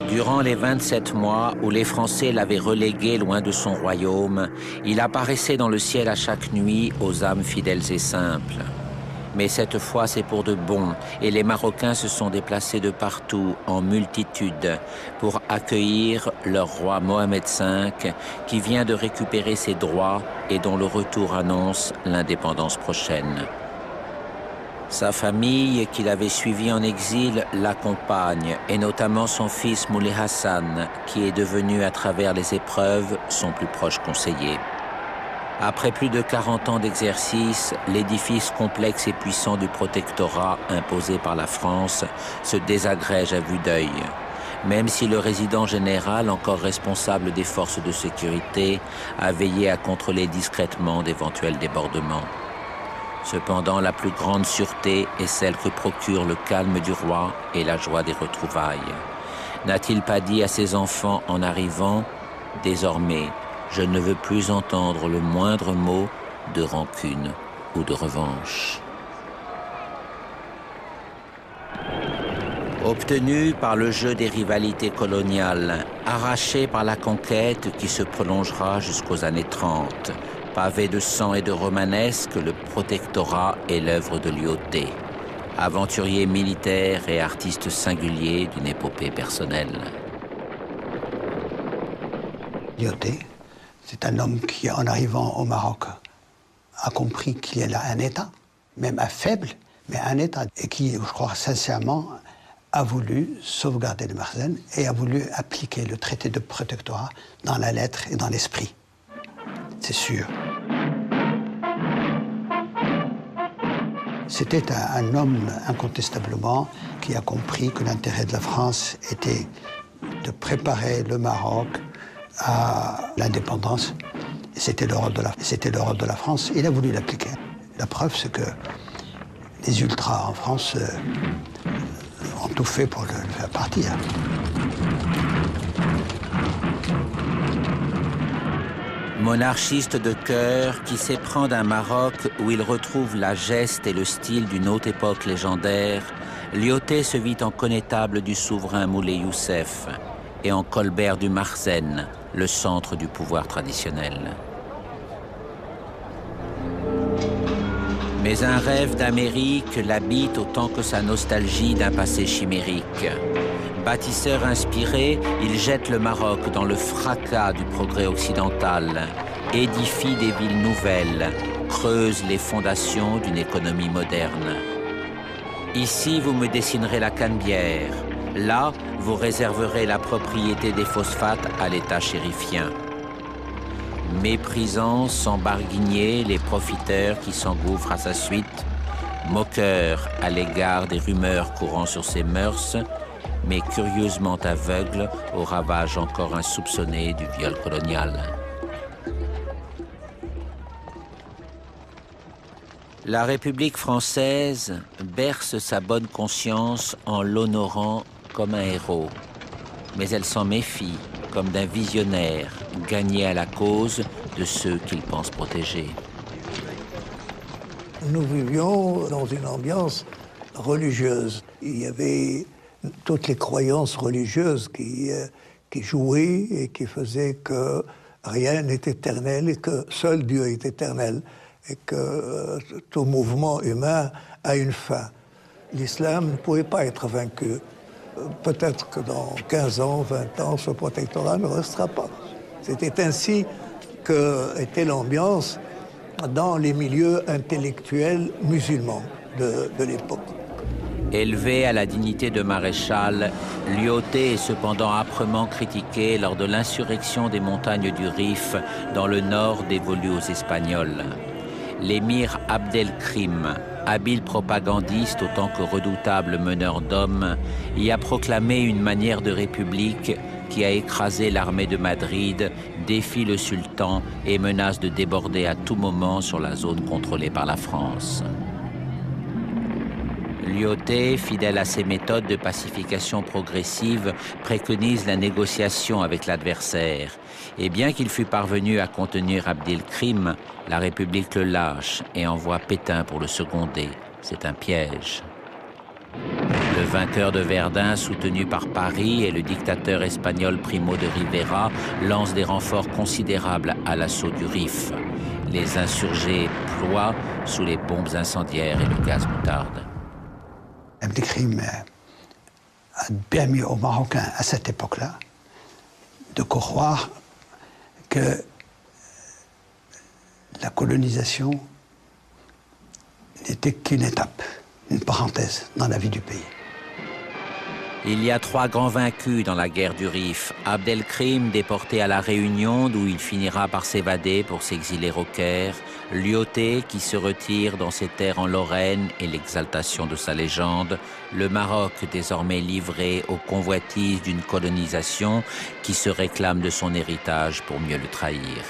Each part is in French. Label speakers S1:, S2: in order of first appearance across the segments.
S1: Durant les 27 mois où les Français l'avaient relégué loin de son royaume, il apparaissait dans le ciel à chaque nuit aux âmes fidèles et simples. Mais cette fois, c'est pour de bon, et les Marocains se sont déplacés de partout, en multitude, pour accueillir leur roi Mohamed V, qui vient de récupérer ses droits et dont le retour annonce l'indépendance prochaine. Sa famille, qu'il avait suivie en exil, l'accompagne, et notamment son fils Moulay Hassan, qui est devenu, à travers les épreuves, son plus proche conseiller. Après plus de 40 ans d'exercice, l'édifice complexe et puissant du protectorat imposé par la France se désagrège à vue d'œil. Même si le résident général, encore responsable des forces de sécurité, a veillé à contrôler discrètement d'éventuels débordements. Cependant, la plus grande sûreté est celle que procure le calme du roi et la joie des retrouvailles. N'a-t-il pas dit à ses enfants en arrivant « Désormais, je ne veux plus entendre le moindre mot de rancune ou de revanche. » Obtenu par le jeu des rivalités coloniales, arraché par la conquête qui se prolongera jusqu'aux années 30, pavé de sang et de romanesque, le protectorat est l'œuvre de Lyautey, aventurier militaire et artiste singulier d'une épopée personnelle.
S2: Lyautey, c'est un homme qui, en arrivant au Maroc, a compris qu'il y a là un État, même un faible, mais un État, et qui, je crois sincèrement, a voulu sauvegarder le Makhzen et a voulu appliquer le traité de protectorat dans la lettre et dans l'esprit. C'est sûr. C'était un homme, incontestablement, qui a compris que l'intérêt de la France était de préparer le Maroc à l'indépendance. C'était le rôle de la France. Il a voulu l'appliquer. La preuve, c'est que les ultras en France ont tout fait pour le faire partir.
S1: Monarchiste de cœur qui s'éprend d'un Maroc où il retrouve la geste et le style d'une haute époque légendaire, Lyautey se vit en connétable du souverain Moulay Youssef et en Colbert du Makhzen, le centre du pouvoir traditionnel. Mais un rêve d'Amérique l'habite autant que sa nostalgie d'un passé chimérique. Bâtisseur inspiré, il jette le Maroc dans le fracas du progrès occidental, édifie des villes nouvelles, creuse les fondations d'une économie moderne. Ici, vous me dessinerez la Canebière. Là, vous réserverez la propriété des phosphates à l'État chérifien. Méprisant sans barguigner les profiteurs qui s'engouffrent à sa suite, moqueur à l'égard des rumeurs courant sur ses mœurs, mais curieusement aveugle aux ravages encore insoupçonnés du viol colonial. La République française berce sa bonne conscience en l'honorant comme un héros, mais elle s'en méfie comme d'un visionnaire gagné à la cause de ceux qu'il pense protéger.
S3: Nous vivions dans une ambiance religieuse. Il y avait toutes les croyances religieuses qui jouaient et qui faisaient que rien n'est éternel et que seul Dieu est éternel et que tout mouvement humain a une fin. L'islam ne pouvait pas être vaincu. Peut-être que dans 15 ans, 20 ans, ce protectorat ne restera pas. C'était ainsi qu'était l'ambiance dans les milieux intellectuels musulmans de l'époque.
S1: Élevé à la dignité de maréchal, Lyautey est cependant âprement critiqué lors de l'insurrection des montagnes du Rif dans le nord dévolu aux Espagnols. L'émir Abdelkrim, habile propagandiste autant que redoutable meneur d'hommes, y a proclamé une manière de république qui a écrasé l'armée de Madrid, défie le sultan et menace de déborder à tout moment sur la zone contrôlée par la France. Lyautey, fidèle à ses méthodes de pacification progressive, préconise la négociation avec l'adversaire. Et bien qu'il fût parvenu à contenir Abdelkrim, la République le lâche et envoie Pétain pour le seconder. C'est un piège. Le Le vainqueur de Verdun, soutenu par Paris, et le dictateur espagnol Primo de Rivera lancent des renforts considérables à l'assaut du Rif. Les insurgés ploient sous les bombes incendiaires et le gaz moutarde.
S2: Abdelkrim a permis aux Marocains, à cette époque-là, de croire que la colonisation n'était qu'une étape, une parenthèse dans la vie du pays.
S1: Il y a 3 grands vaincus dans la guerre du Rif. Abdelkrim, déporté à La Réunion, d'où il finira par s'évader pour s'exiler au Caire. Lyautey, qui se retire dans ses terres en Lorraine et l'exaltation de sa légende. Le Maroc, désormais livré aux convoitises d'une colonisation qui se réclame de son héritage pour mieux le trahir.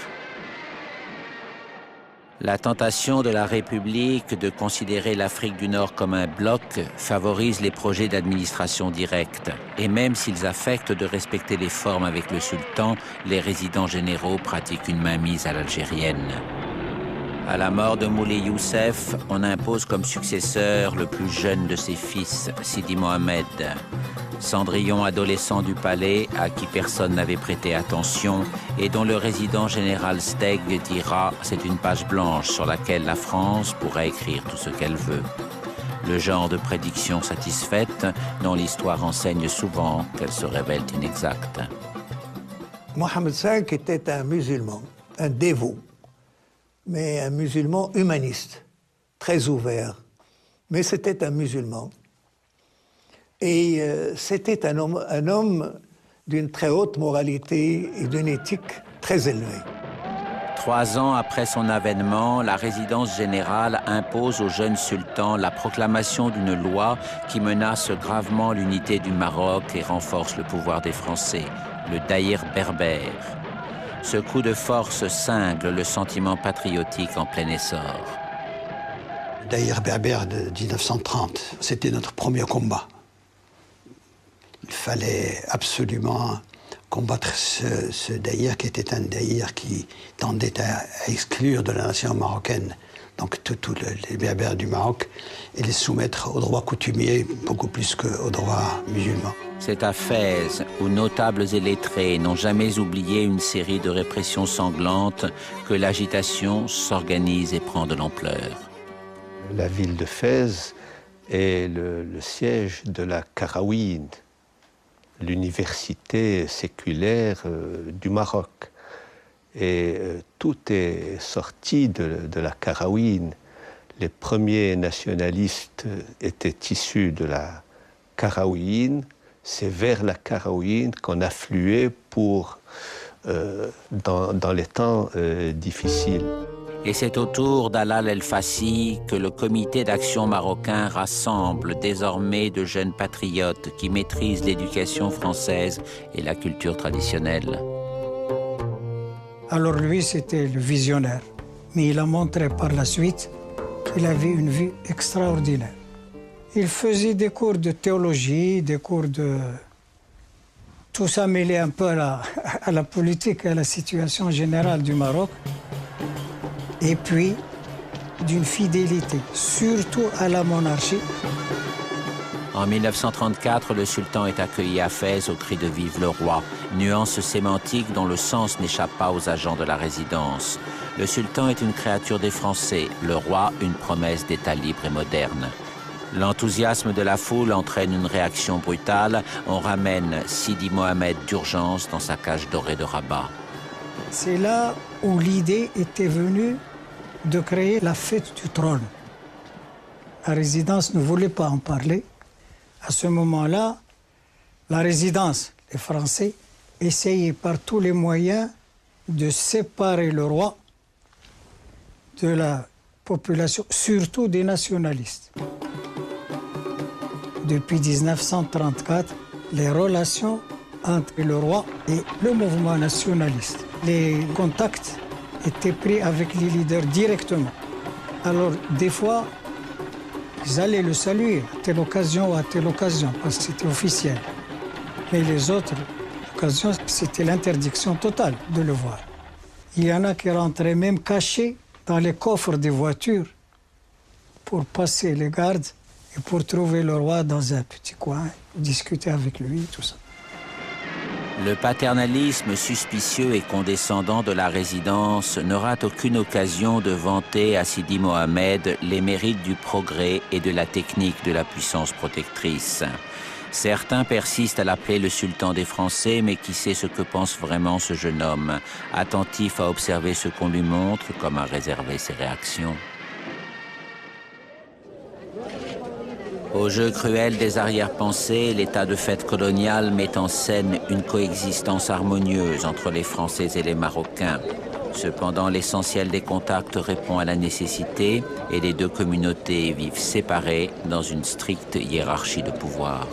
S1: La tentation de la République de considérer l'Afrique du Nord comme un bloc favorise les projets d'administration directe. Et même s'ils affectent de respecter les formes avec le sultan, les résidents généraux pratiquent une mainmise à l'algérienne. À la mort de Moulay Youssef, on impose comme successeur le plus jeune de ses fils, Sidi Mohamed. Cendrillon adolescent du palais, à qui personne n'avait prêté attention, et dont le résident général Steg dira « c'est une page blanche sur laquelle la France pourrait écrire tout ce qu'elle veut ». Le genre de prédiction satisfaite dont l'histoire enseigne souvent qu'elles se révèlent inexactes.
S3: Mohamed V était un musulman, un dévot, mais un musulman humaniste, très ouvert. Mais c'était un musulman. Et c'était un homme d'une très haute moralité et d'une éthique très élevée.
S1: 3 ans après son avènement, la résidence générale impose au jeune sultan la proclamation d'une loi qui menace gravement l'unité du Maroc et renforce le pouvoir des Français, le Daïr berbère. Ce coup de force cingle le sentiment patriotique en plein essor.
S2: Le Daïr berbère de 1930, c'était notre premier combat. Il fallait absolument combattre ce Daïr qui était un Daïr qui tendait à exclure de la nation marocaine donc tous les berbères du Maroc et les soumettre au droit coutumier beaucoup plus qu'au droit musulman.
S1: C'est à Fès où notables et lettrés n'ont jamais oublié une série de répressions sanglantes que l'agitation s'organise et prend de l'ampleur.
S4: La ville de Fès est le siège de la Qarawiyyin, l'université séculaire du Maroc. Et tout est sorti de la Qarawiyyin. Les premiers nationalistes étaient issus de la Qarawiyyin. C'est vers la Qarawiyyin qu'on affluait dans les temps difficiles.
S1: Et c'est autour d'Alal El-Fassi que le comité d'action marocain rassemble désormais de jeunes patriotes qui maîtrisent l'éducation française et la culture traditionnelle.
S5: Alors lui, c'était le visionnaire. Mais il a montré par la suite qu'il avait une vie extraordinaire. Il faisait des cours de théologie, des cours de... Tout ça mêlé un peu à la politique et à la situation générale du Maroc. Et puis, d'une fidélité, surtout à la monarchie.
S1: En 1934, le sultan est accueilli à Fès au cri de « Vive le roi », nuance sémantique dont le sens n'échappe pas aux agents de la résidence. Le sultan est une créature des Français, le roi une promesse d'État libre et moderne. L'enthousiasme de la foule entraîne une réaction brutale. On ramène Sidi Mohamed d'urgence dans sa cage dorée de Rabat.
S5: C'est là où l'idée était venue de créer la fête du trône. La résidence ne voulait pas en parler. À ce moment-là, la résidence, les Français, essayaient par tous les moyens de séparer le roi de la population, surtout des nationalistes. Depuis 1934, les relations entre le roi et le mouvement nationaliste. Les contacts étaient pris avec les leaders directement. Alors, des fois, ils allaient le saluer à telle occasion ou à telle occasion, parce que c'était officiel. Mais les autres occasions, c'était l'interdiction totale de le voir. Il y en a qui rentraient même cachés dans les coffres des voitures pour passer les gardes et pour trouver le roi dans un petit coin, discuter avec lui, tout ça.
S1: Le paternalisme suspicieux et condescendant de la résidence ne rate aucune occasion de vanter à Sidi Mohamed les mérites du progrès et de la technique de la puissance protectrice. Certains persistent à l'appeler le sultan des Français, mais qui sait ce que pense vraiment ce jeune homme, attentif à observer ce qu'on lui montre, comme à réserver ses réactions. Au jeu cruel des arrière-pensées, l'état de fait colonial met en scène une coexistence harmonieuse entre les Français et les Marocains. Cependant, l'essentiel des contacts répond à la nécessité et les deux communautés vivent séparées dans une stricte hiérarchie de pouvoir.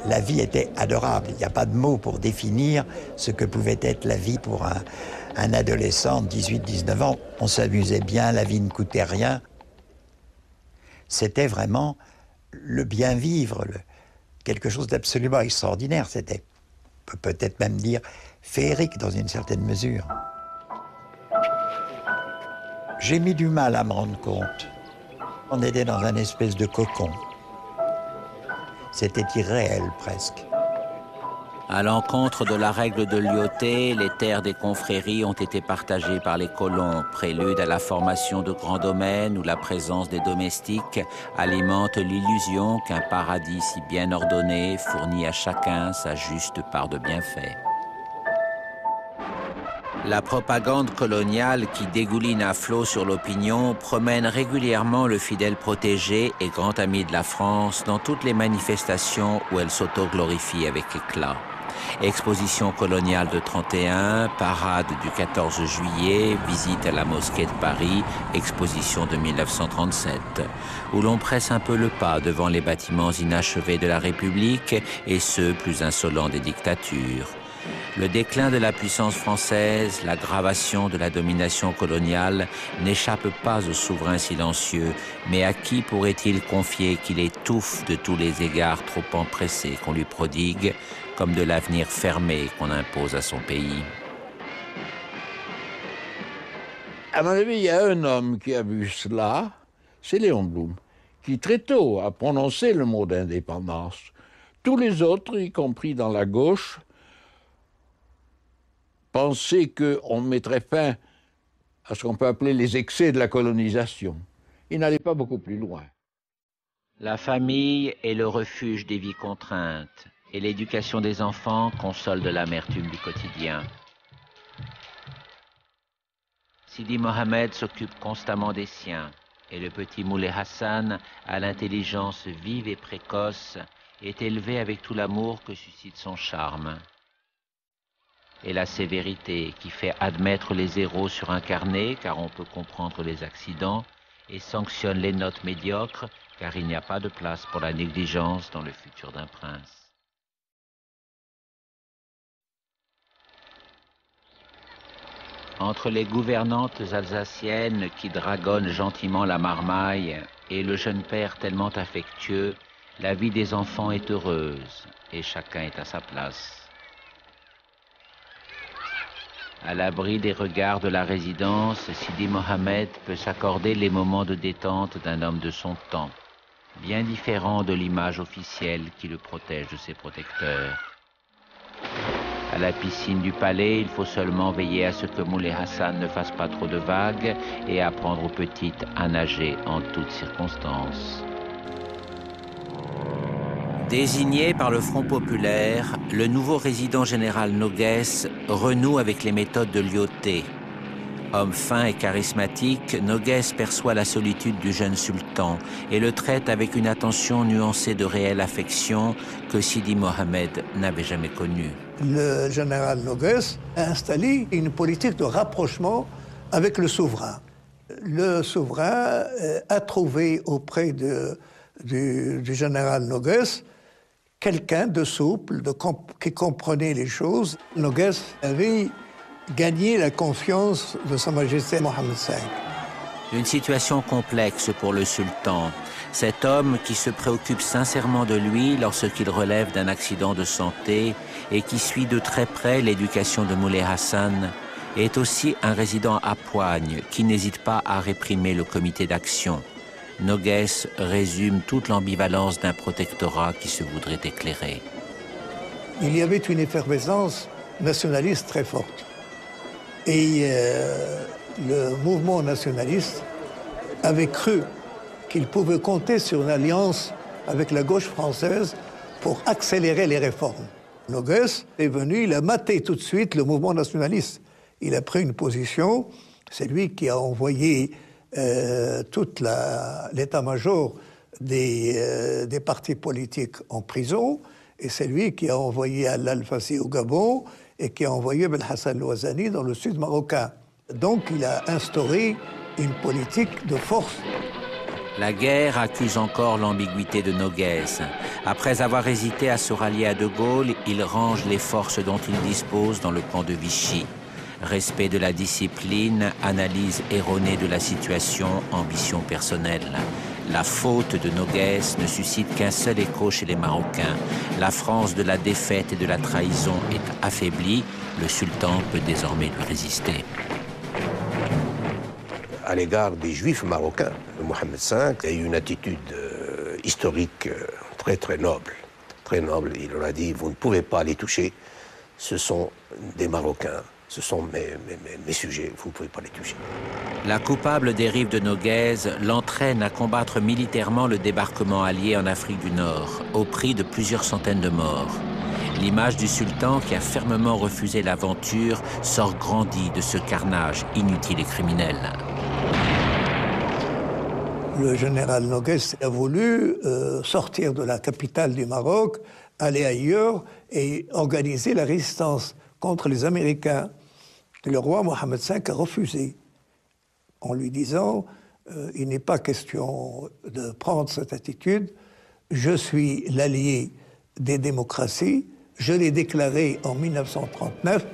S6: La vie était adorable. Il n'y a pas de mots pour définir ce que pouvait être la vie pour un adolescent de 18-19 ans. On s'amusait bien, la vie ne coûtait rien. C'était vraiment le bien vivre, quelque chose d'absolument extraordinaire. C'était, on peut peut-être même dire, féerique dans une certaine mesure. J'ai mis du mal à me rendre compte. On était dans un espèce de cocon. C'était irréel presque.
S1: À l'encontre de la règle de Lyautey, les terres des confréries ont été partagées par les colons, prélude à la formation de grands domaines où la présence des domestiques alimente l'illusion qu'un paradis si bien ordonné fournit à chacun sa juste part de bienfaits. La propagande coloniale qui dégouline à flot sur l'opinion promène régulièrement le fidèle protégé et grand ami de la France dans toutes les manifestations où elle s'auto-glorifie avec éclat. Exposition coloniale de 31, parade du 14 juillet, visite à la mosquée de Paris, exposition de 1937, où l'on presse un peu le pas devant les bâtiments inachevés de la République et ceux plus insolents des dictatures. Le déclin de la puissance française, l'aggravation de la domination coloniale n'échappent pas au souverain silencieux, mais à qui pourrait-il confier qu'il étouffe de tous les égards trop empressés qu'on lui prodigue, comme de l'avenir fermé qu'on impose à son pays?
S7: À mon avis, il y a un homme qui a vu cela, c'est Léon Blum, qui très tôt a prononcé le mot d'indépendance. Tous les autres, y compris dans la gauche, pensaient qu'on mettrait fin à ce qu'on peut appeler les excès de la colonisation. Ils n'allaient pas beaucoup plus loin.
S1: La famille est le refuge des vies contraintes et l'éducation des enfants console de l'amertume du quotidien. Sidi Mohamed s'occupe constamment des siens et le petit Moulay Hassan, à l'intelligence vive et précoce, est élevé avec tout l'amour que suscite son charme. Et la sévérité qui fait admettre les zéros sur un carnet, car on peut comprendre les accidents, et sanctionne les notes médiocres, car il n'y a pas de place pour la négligence dans le futur d'un prince. Entre les gouvernantes alsaciennes qui dragonnent gentiment la marmaille et le jeune père tellement affectueux, la vie des enfants est heureuse et chacun est à sa place. À l'abri des regards de la résidence, Sidi Mohamed peut s'accorder les moments de détente d'un homme de son temps, bien différent de l'image officielle qui le protège de ses protecteurs. À la piscine du palais, il faut seulement veiller à ce que Moulay Hassan ne fasse pas trop de vagues et apprendre aux petites à nager en toutes circonstances. Désigné par le Front populaire, le nouveau résident général Noguès renoue avec les méthodes de Lyautey. Homme fin et charismatique, Noguès perçoit la solitude du jeune sultan et le traite avec une attention nuancée de réelle affection que Sidi Mohamed n'avait jamais connue.
S3: Le général Noguès a installé une politique de rapprochement avec le souverain. Le souverain a trouvé auprès du général Noguès quelqu'un de souple, qui comprenait les choses. Noguès avait gagné la confiance de Sa Majesté Mohammed V.
S1: Une situation complexe pour le sultan. Cet homme qui se préoccupe sincèrement de lui lorsqu'il relève d'un accident de santé et qui suit de très près l'éducation de Moulay Hassan est aussi un résident à Poigne qui n'hésite pas à réprimer le comité d'action. Noguès résume toute l'ambivalence d'un protectorat qui se voudrait éclairer.
S3: Il y avait une effervescence nationaliste très forte. Et le mouvement nationaliste avait cru qu'il pouvait compter sur une alliance avec la gauche française pour accélérer les réformes. Noguès est venu, il a maté tout de suite le mouvement nationaliste. Il a pris une position, c'est lui qui a envoyé toute l'état-major des partis politiques en prison, et c'est lui qui a envoyé Al-Fassi au Gabon et qui a envoyé Ben Hassan Louazani dans le sud marocain. Donc il a instauré une politique de force.
S1: La guerre accuse encore l'ambiguïté de Noguès. Après avoir hésité à se rallier à De Gaulle, il range les forces dont il dispose dans le camp de Vichy. Respect de la discipline, analyse erronée de la situation, ambition personnelle. La faute de Noguès ne suscite qu'un seul écho chez les Marocains. La France de la défaite et de la trahison est affaiblie. Le sultan peut désormais lui résister.
S8: À l'égard des Juifs marocains, Mohamed V a eu une attitude historique très noble. Très noble. Il leur a dit, vous ne pouvez pas les toucher. Ce sont des Marocains. Ce sont mes sujets, vous ne pouvez pas les toucher.
S1: La coupable dérive de Noguès l'entraîne à combattre militairement le débarquement allié en Afrique du Nord, au prix de plusieurs centaines de morts. L'image du sultan qui a fermement refusé l'aventure sort grandie de ce carnage inutile et criminel.
S3: Le général Noguès a voulu sortir de la capitale du Maroc, aller ailleurs et organiser la résistance contre les Américains. Le roi Mohamed V a refusé, en lui disant il n'est pas question de prendre cette attitude, je suis l'allié des démocraties, je l'ai déclaré en 1939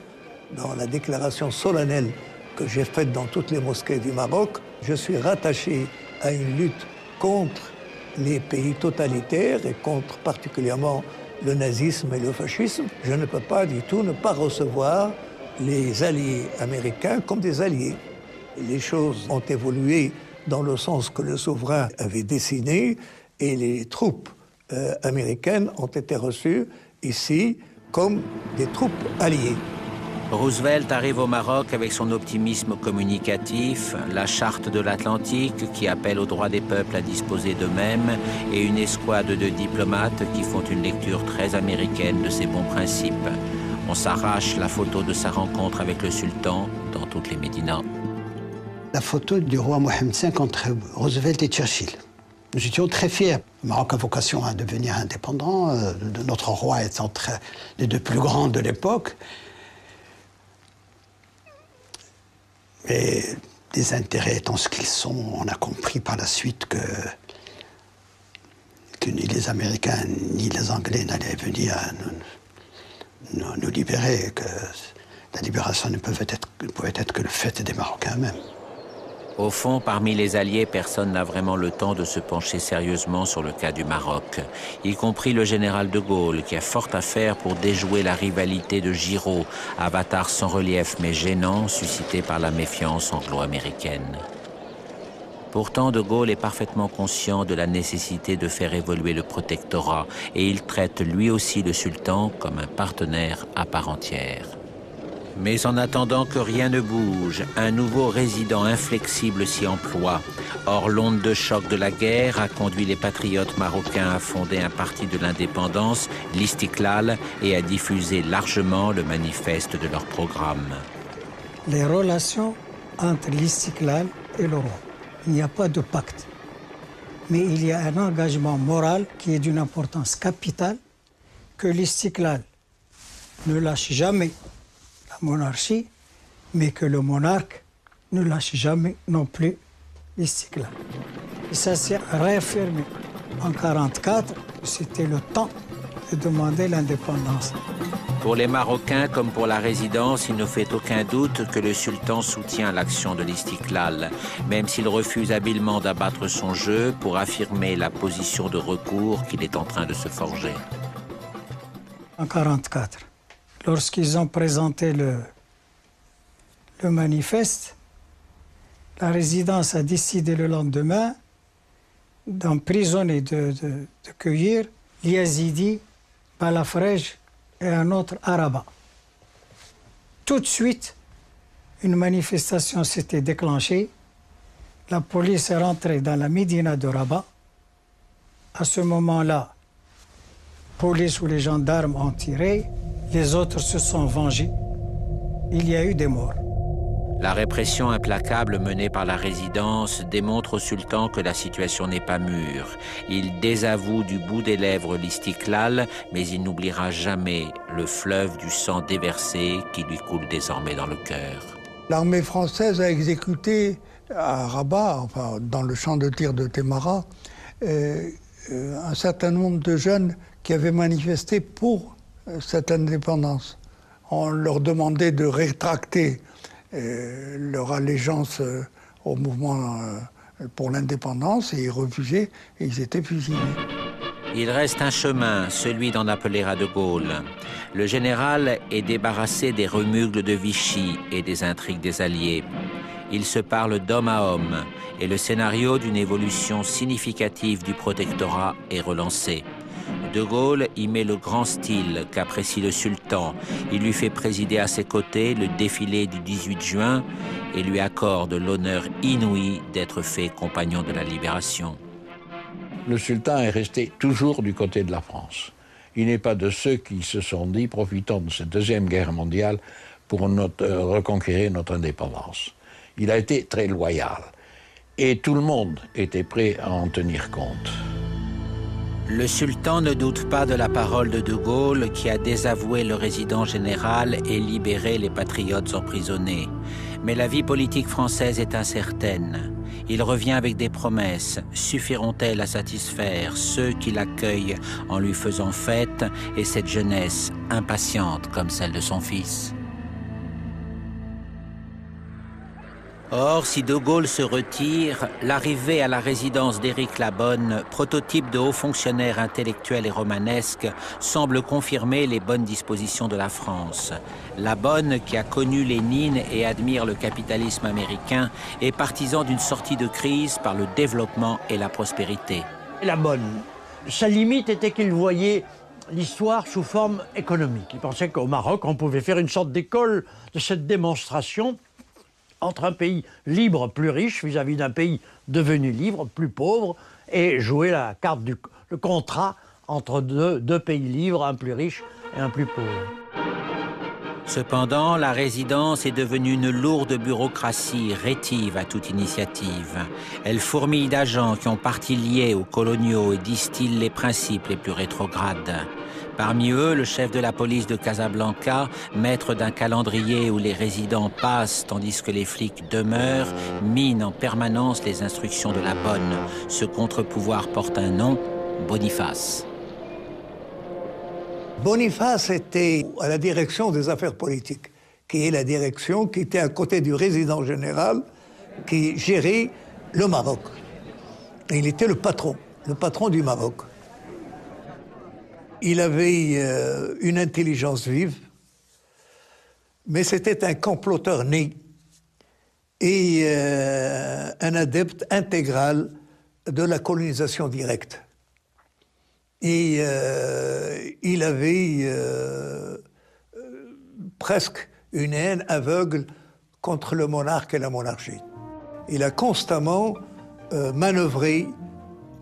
S3: dans la déclaration solennelle que j'ai faite dans toutes les mosquées du Maroc. Je suis rattaché à une lutte contre les pays totalitaires et contre particulièrement le nazisme et le fascisme. Je ne peux pas du tout ne pas recevoir les alliés américains comme des alliés. Les choses ont évolué dans le sens que le souverain avait dessiné et les troupes américaines ont été reçues ici comme des troupes alliées.
S1: Roosevelt arrive au Maroc avec son optimisme communicatif, la charte de l'Atlantique qui appelle aux droits des peuples à disposer d'eux-mêmes et une escouade de diplomates qui font une lecture très américaine de ses bons principes. On s'arrache la photo de sa rencontre avec le sultan dans toutes les médinas.
S2: La photo du roi Mohamed V entre Roosevelt et Churchill. Nous étions très fiers. Le Maroc a vocation à devenir indépendant. Notre roi est entre les deux plus grands de l'époque. Mais les intérêts étant ce qu'ils sont, on a compris par la suite que ni les Américains ni les Anglais n'allaient venir nous libérer, que la libération ne pouvait être que le fait des Marocains eux-mêmes.
S1: Au fond, parmi les alliés, personne n'a vraiment le temps de se pencher sérieusement sur le cas du Maroc, y compris le général de Gaulle, qui a fort à faire pour déjouer la rivalité de Giraud, avatar sans relief mais gênant, suscité par la méfiance anglo-américaine. Pourtant, de Gaulle est parfaitement conscient de la nécessité de faire évoluer le protectorat, et il traite lui aussi le sultan comme un partenaire à part entière. Mais en attendant que rien ne bouge, un nouveau résident inflexible s'y emploie. Or, l'onde de choc de la guerre a conduit les patriotes marocains à fonder un parti de l'indépendance, l'Istiklal, et à diffuser largement le manifeste de leur programme.
S5: Les relations entre l'Istiklal et le roi. Il n'y a pas de pacte. Mais il y a un engagement moral qui est d'une importance capitale, que l'Istiklal ne lâche jamais monarchie, mais que le monarque ne lâche jamais non plus l'Istiklal. Et ça s'est réaffirmé en 1944, c'était le temps de demander l'indépendance.
S1: Pour les Marocains comme pour la résidence, il ne fait aucun doute que le sultan soutient l'action de l'Istiklal, même s'il refuse habilement d'abattre son jeu pour affirmer la position de recours qu'il est en train de se forger.
S5: En 1944, lorsqu'ils ont présenté le manifeste, la résidence a décidé le lendemain d'emprisonner, de cueillir Yazidi, Balafrej et un autre à Rabat. Tout de suite, une manifestation s'était déclenchée. La police est rentrée dans la médina de Rabat. À ce moment-là, la police ou les gendarmes ont tiré, les autres se sont vengés. Il y a eu des morts.
S1: La répression implacable menée par la résidence démontre au sultan que la situation n'est pas mûre. Il désavoue du bout des lèvres l'Istiklal, mais il n'oubliera jamais le fleuve du sang déversé qui lui coule désormais dans le cœur.
S3: L'armée française a exécuté à Rabat, enfin dans le champ de tir de Témara, un certain nombre de jeunes qui avaient manifesté pour cette indépendance. On leur demandait de rétracter leur allégeance au mouvement pour l'indépendance et ils refusaient et ils étaient fusillés.
S1: Il reste un chemin, celui d'en appeler à De Gaulle. Le général est débarrassé des remugles de Vichy et des intrigues des Alliés. Ils se parlent d'homme à homme et le scénario d'une évolution significative du protectorat est relancé. De Gaulle y met le grand style qu'apprécie le sultan. Il lui fait présider à ses côtés le défilé du 18 juin et lui accorde l'honneur inouï d'être fait compagnon de la libération.
S7: Le sultan est resté toujours du côté de la France. Il n'est pas de ceux qui se sont dit, profitant de cette deuxième guerre mondiale, pour reconquérir notre indépendance. Il a été très loyal et tout le monde était prêt à en tenir compte.
S1: Le sultan ne doute pas de la parole de Gaulle qui a désavoué le résident général et libéré les patriotes emprisonnés. Mais la vie politique française est incertaine. Il revient avec des promesses. Suffiront-elles à satisfaire ceux qui l'accueillent en lui faisant fête et cette jeunesse impatiente comme celle de son fils? Or, si De Gaulle se retire, l'arrivée à la résidence d'Éric Labonne, prototype de haut fonctionnaire intellectuel et romanesque, semble confirmer les bonnes dispositions de la France. Labonne, qui a connu Lénine et admire le capitalisme américain, est partisan d'une sortie de crise par le développement et la prospérité.
S9: Labonne, sa limite était qu'il voyait l'histoire sous forme économique. Il pensait qu'au Maroc, on pouvait faire une sorte d'école de cette démonstration entre un pays libre plus riche vis-à-vis d'un pays devenu libre, plus pauvre, et jouer la carte le contrat entre deux pays libres, un plus riche et un plus pauvre.
S1: Cependant, la résidence est devenue une lourde bureaucratie rétive à toute initiative. Elle fourmille d'agents qui ont partie liée aux coloniaux et distillent les principes les plus rétrogrades. Parmi eux, le chef de la police de Casablanca, maître d'un calendrier où les résidents passent tandis que les flics demeurent, mine en permanence les instructions de Labonne. Ce contre-pouvoir porte un nom, Boniface.
S3: Boniface était à la direction des affaires politiques, qui est la direction qui était à côté du résident général qui gérait le Maroc. Et il était le patron du Maroc. Il avait une intelligence vive, mais c'était un comploteur né et un adepte intégral de la colonisation directe. Et il avait presque une haine aveugle contre le monarque et la monarchie. Il a constamment manœuvré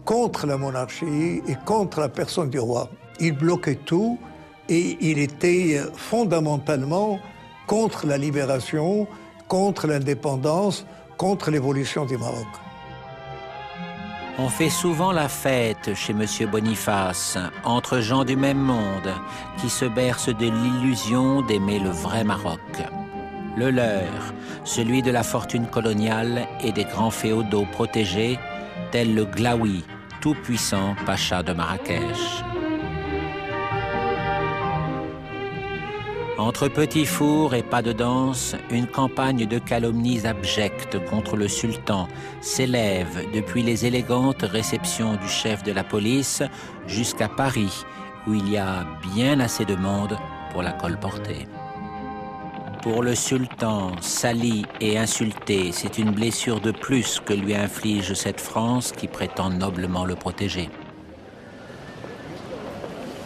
S3: contre la monarchie et contre la personne du roi. Il bloquait tout et il était fondamentalement contre la libération, contre l'indépendance, contre l'évolution du Maroc.
S1: On fait souvent la fête chez M. Boniface, entre gens du même monde, qui se bercent de l'illusion d'aimer le vrai Maroc. Le leur, celui de la fortune coloniale et des grands féodaux protégés, tel le Glaoui, tout-puissant pacha de Marrakech. Entre petits fours et pas de danse, une campagne de calomnies abjectes contre le sultan s'élève depuis les élégantes réceptions du chef de la police jusqu'à Paris, où il y a bien assez de monde pour la colporter. Pour le sultan, sali et insulté, c'est une blessure de plus que lui inflige cette France qui prétend noblement le protéger.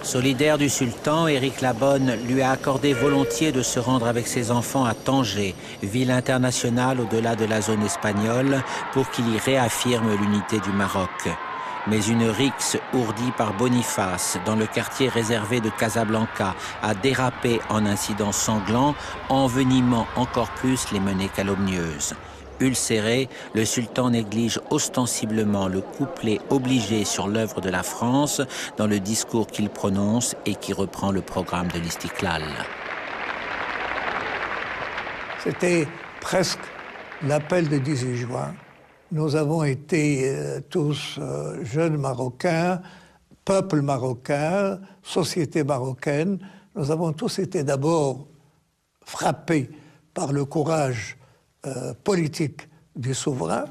S1: Solidaire du sultan, Éric Labonne lui a accordé volontiers de se rendre avec ses enfants à Tanger, ville internationale au-delà de la zone espagnole, pour qu'il y réaffirme l'unité du Maroc. Mais une rixe ourdie par Boniface, dans le quartier réservé de Casablanca, a dérapé en incident sanglant, envenimant encore plus les menées calomnieuses. Ulcéré, le sultan néglige ostensiblement le couplet obligé sur l'œuvre de la France dans le discours qu'il prononce et qui reprend le programme de l'Istiklal.
S3: C'était presque l'appel du 18 juin. Nous avons été tous jeunes Marocains, peuple marocain, société marocaine. Nous avons tous été d'abord frappés par le courage politique du souverain,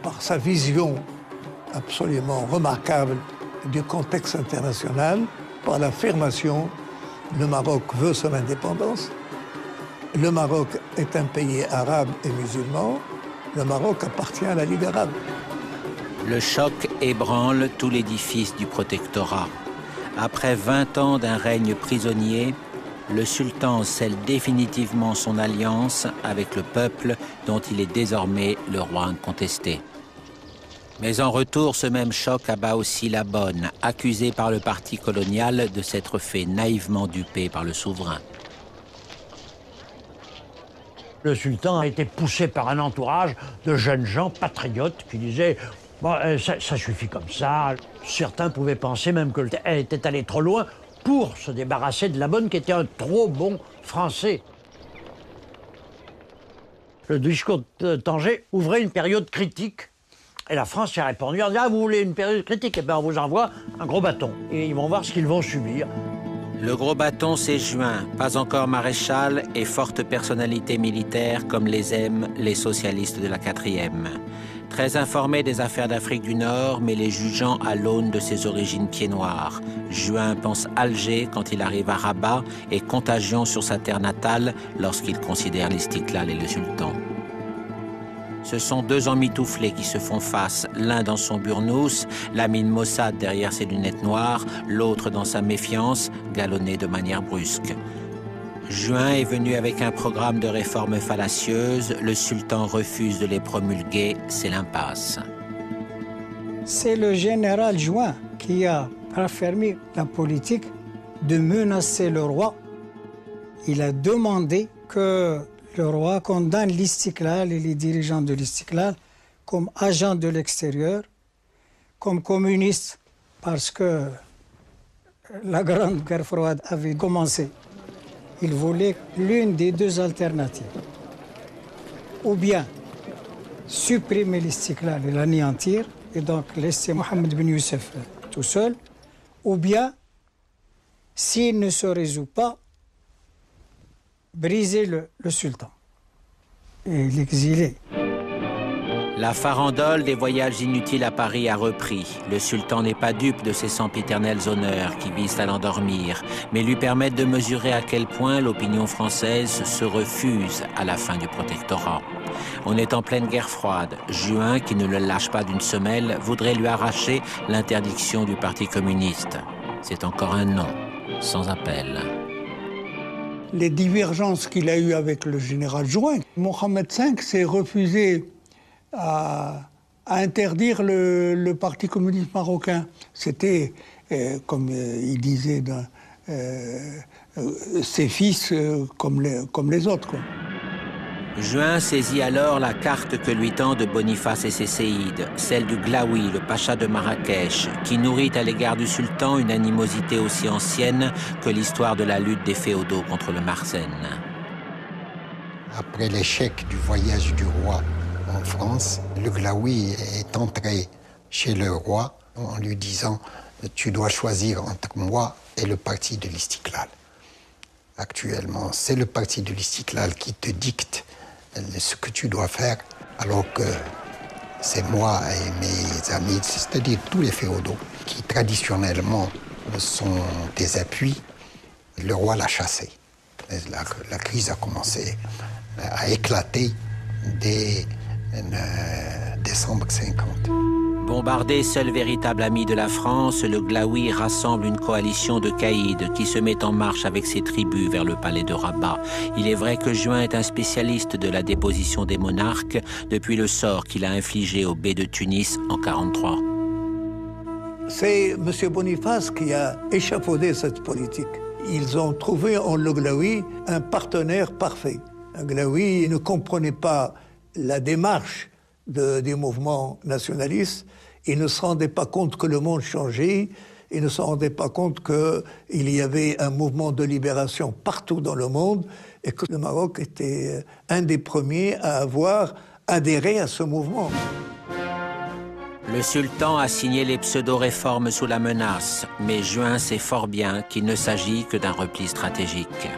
S3: par sa vision absolument remarquable du contexte international, par l'affirmation « le Maroc veut son indépendance », le Maroc est un pays arabe et musulman, le Maroc appartient à la Ligue arabe.
S1: Le choc ébranle tout l'édifice du protectorat. Après 20 ans d'un règne prisonnier, le sultan scelle définitivement son alliance avec le peuple dont il est désormais le roi incontesté. Mais en retour, ce même choc abat aussi Labonne, accusé par le parti colonial de s'être fait naïvement duper par le souverain.
S9: Le sultan a été poussé par un entourage de jeunes gens patriotes qui disaient bon, ça suffit comme ça. Certains pouvaient penser même qu'elle était allée trop loin pour se débarrasser de Labonne, qui était un trop bon Français. Le discours de Tanger ouvrait une période critique. Et la France y a répondu en disant ah, vous voulez une période critique? Eh bien, on vous envoie un gros bâton. Et ils vont voir ce qu'ils vont subir.
S1: Le gros bâton, c'est Juin, pas encore maréchal et forte personnalité militaire comme les aiment les socialistes de la 4e. Très informé des affaires d'Afrique du Nord, mais les jugeant à l'aune de ses origines pieds-noirs. Juin pense Alger quand il arrive à Rabat et Contagion sur sa terre natale lorsqu'il considère l'Istiklal et le sultan. Ce sont deux emmitouflés qui se font face, l'un dans son burnous, la mine maussade derrière ses lunettes noires, l'autre dans sa méfiance, galonné de manière brusque. Juin est venu avec un programme de réformes fallacieuses, le sultan refuse de les promulguer, c'est l'impasse.
S5: C'est le général Juin qui a raffermi la politique de menacer le roi. Il a demandé que le roi condamne l'Istiklal et les dirigeants de l'Istiklal comme agents de l'extérieur, comme communistes, parce que la Grande Guerre froide avait commencé. Il voulait l'une des deux alternatives. Ou bien supprimer l'Istiklal et l'anéantir, et donc laisser Mohammed Ben Youssef tout seul, ou bien, s'il ne se résout pas, briser le sultan et l'exiler.
S1: La farandole des voyages inutiles à Paris a repris. Le sultan n'est pas dupe de ces sempiternels honneurs qui visent à l'endormir, mais lui permettent de mesurer à quel point l'opinion française se refuse à la fin du protectorat. On est en pleine guerre froide. Juin, qui ne le lâche pas d'une semelle, voudrait lui arracher l'interdiction du Parti communiste. C'est encore un non, sans appel.
S3: Les divergences qu'il a eues avec le général Juin, Mohamed V s'est refusé à interdire le Parti communiste marocain. C'était, comme il disait, ses fils comme les autres, quoi.
S1: Juin saisit alors la carte que lui tendent Boniface et ses séides, celle du Glaoui, le pacha de Marrakech, qui nourrit à l'égard du sultan une animosité aussi ancienne que l'histoire de la lutte des féodaux contre le Marsène.
S10: Après l'échec du voyage du roi en France, le Glaoui est entré chez le roi en lui disant « Tu dois choisir entre moi et le parti de l'Istiklal ». Actuellement, c'est le parti de l'Istiklal qui te dicte ce que tu dois faire, alors que c'est moi et mes amis, c'est-à-dire tous les féodaux, qui traditionnellement sont tes appuis. Le roi l'a chassé. La crise a commencé à éclater dès décembre 50.
S1: Bombardé, seul véritable ami de la France, le Glaoui rassemble une coalition de caïds qui se met en marche avec ses tribus vers le palais de Rabat. Il est vrai que Juin est un spécialiste de la déposition des monarques depuis le sort qu'il a infligé au bey de Tunis en 1943.
S3: C'est M. Boniface qui a échafaudé cette politique. Ils ont trouvé en le Glaoui un partenaire parfait. Un Glaoui ne comprenait pas la démarche des mouvements nationalistes. Il ne se rendait pas compte que le monde changeait. Il ne se rendait pas compte qu'il y avait un mouvement de libération partout dans le monde et que le Maroc était un des premiers à avoir adhéré à ce mouvement.
S1: Le sultan a signé les pseudo-réformes sous la menace, mais Juin sait fort bien qu'il ne s'agit que d'un repli stratégique.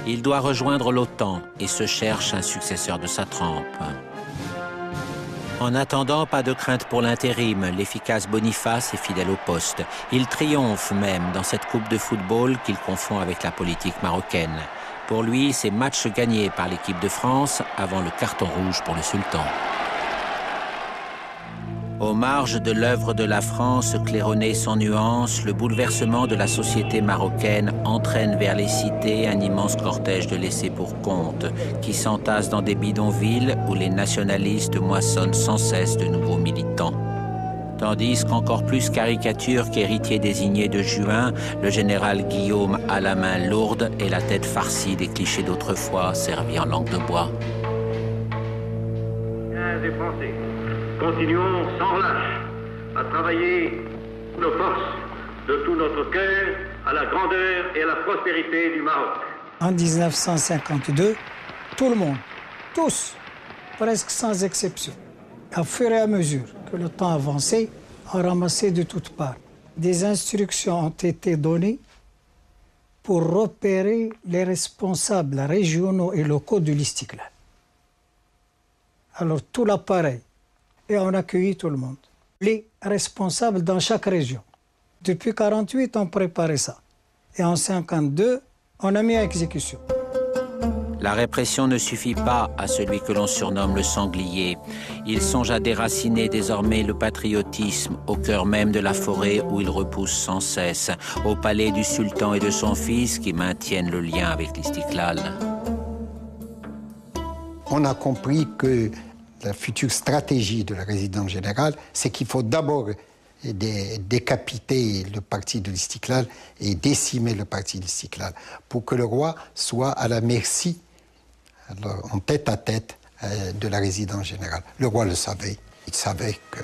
S1: Il doit rejoindre l'OTAN et se cherche un successeur de sa trempe. En attendant, pas de crainte pour l'intérim, l'efficace Boniface est fidèle au poste. Il triomphe même dans cette coupe de football qu'il confond avec la politique marocaine. Pour lui, c'est match gagné par l'équipe de France avant le carton rouge pour le sultan. Aux marges de l'œuvre de la France claironnée sans nuance, le bouleversement de la société marocaine entraîne vers les cités un immense cortège de laissés pour compte qui s'entasse dans des bidonvilles où les nationalistes moissonnent sans cesse de nouveaux militants. Tandis qu'encore plus caricature qu'héritier désigné de Juin, le général Guillaume a la main lourde et la tête farcie des clichés d'autrefois servis en langue de bois.
S11: Des Français. Continuons sans relâche à travailler nos forces de tout notre cœur à la grandeur et à la prospérité du Maroc.
S5: En 1952, tout le monde, tous, presque sans exception, au fur et à mesure que le temps avançait, ont ramassé de toutes parts. Des instructions ont été données pour repérer les responsables régionaux et locaux de l'Istiklal. Alors tout l'appareil, et on accueillit tout le monde. Les responsables dans chaque région. Depuis 1948, on préparait ça. Et en 1952, on a mis à exécution.
S1: La répression ne suffit pas à celui que l'on surnomme le sanglier. Il songe à déraciner désormais le patriotisme au cœur même de la forêt où il repousse sans cesse, au palais du sultan et de son fils qui maintiennent le lien avec l'Istiklal.
S10: On a compris que la future stratégie de la résidence générale, c'est qu'il faut d'abord décapiter le parti de l'Istiklal et décimer le parti de l'Istiklal pour que le roi soit à la merci, alors, en tête à tête, de la résidence générale. Le roi le savait. Il savait que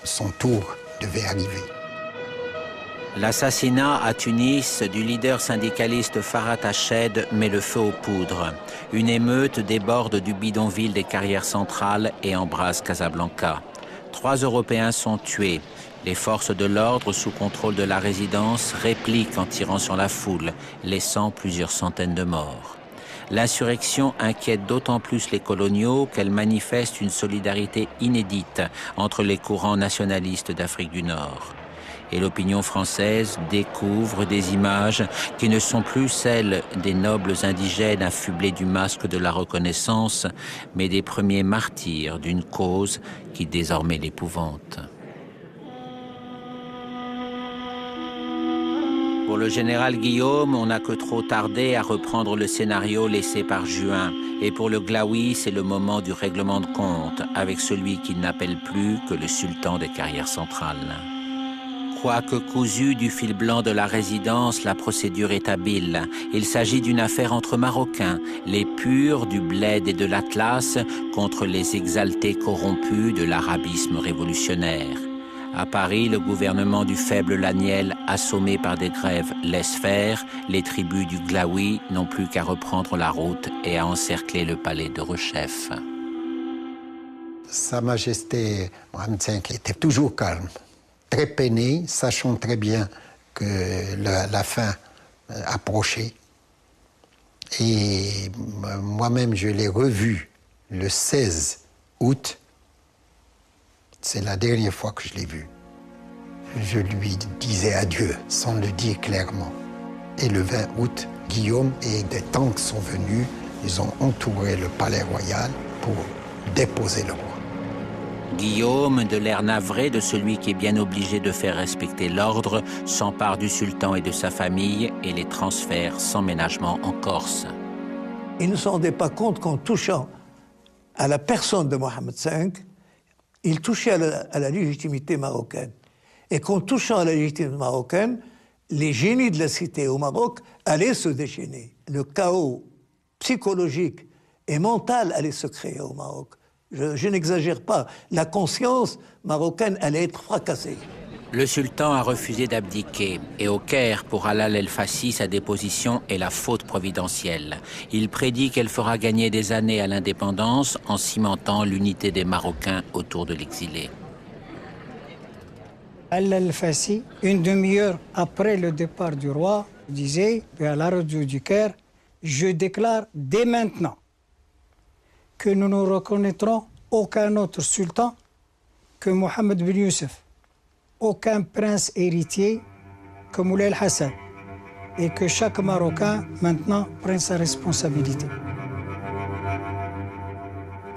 S10: son tour devait arriver.
S1: L'assassinat à Tunis du leader syndicaliste Farhat Hached met le feu aux poudres. Une émeute déborde du bidonville des Carrières centrales et embrase Casablanca. 3 Européens sont tués. Les forces de l'ordre sous contrôle de la résidence répliquent en tirant sur la foule, laissant plusieurs centaines de morts. L'insurrection inquiète d'autant plus les coloniaux qu'elle manifeste une solidarité inédite entre les courants nationalistes d'Afrique du Nord. Et l'opinion française découvre des images qui ne sont plus celles des nobles indigènes affublés du masque de la reconnaissance, mais des premiers martyrs d'une cause qui désormais l'épouvante. Pour le général Guillaume, on n'a que trop tardé à reprendre le scénario laissé par Juin. Et pour le Glaoui, c'est le moment du règlement de compte avec celui qu'il n'appelle plus que le sultan des Carrières centrales. Quoique cousue du fil blanc de la résidence, la procédure est habile. Il s'agit d'une affaire entre Marocains, les purs du bled et de l'Atlas contre les exaltés corrompus de l'arabisme révolutionnaire. À Paris, le gouvernement du faible Laniel, assommé par des grèves, laisse faire. Les tribus du Glaoui n'ont plus qu'à reprendre la route et à encercler le palais de Rechef.
S10: Sa Majesté Mohamed V était toujours calme, très peiné, sachant très bien que la fin approchait. Et moi-même, je l'ai revu le 16 août. C'est la dernière fois que je l'ai vu. Je lui disais adieu, sans le dire clairement. Et le 20 août, Guillaume et des tanks sont venus, ils ont entouré le palais royal pour déposer le roi.
S1: Guillaume, de l'air navré de celui qui est bien obligé de faire respecter l'ordre, s'empare du sultan et de sa famille et les transfère sans ménagement en Corse.
S3: Il ne se rendait pas compte qu'en touchant à la personne de Mohamed V, il touchait à la légitimité marocaine. Et qu'en touchant à la légitimité marocaine, les génies de la cité au Maroc allaient se déchaîner. Le chaos psychologique et mental allait se créer au Maroc. Je n'exagère pas. La conscience marocaine allait être fracassée.
S1: Le sultan a refusé d'abdiquer et au Caire, pour Alal el-Fassi, sa déposition est la faute providentielle. Il prédit qu'elle fera gagner des années à l'indépendance en cimentant l'unité des Marocains autour de l'exilé.
S5: Alal el-Fassi, une demi-heure après le départ du roi, disait à la radio du Caire, « Je déclare dès maintenant que nous ne reconnaîtrons aucun autre sultan que Mohamed Ben Youssef, aucun prince héritier que Moulay el-Hassan, et que chaque Marocain maintenant prenne sa responsabilité. »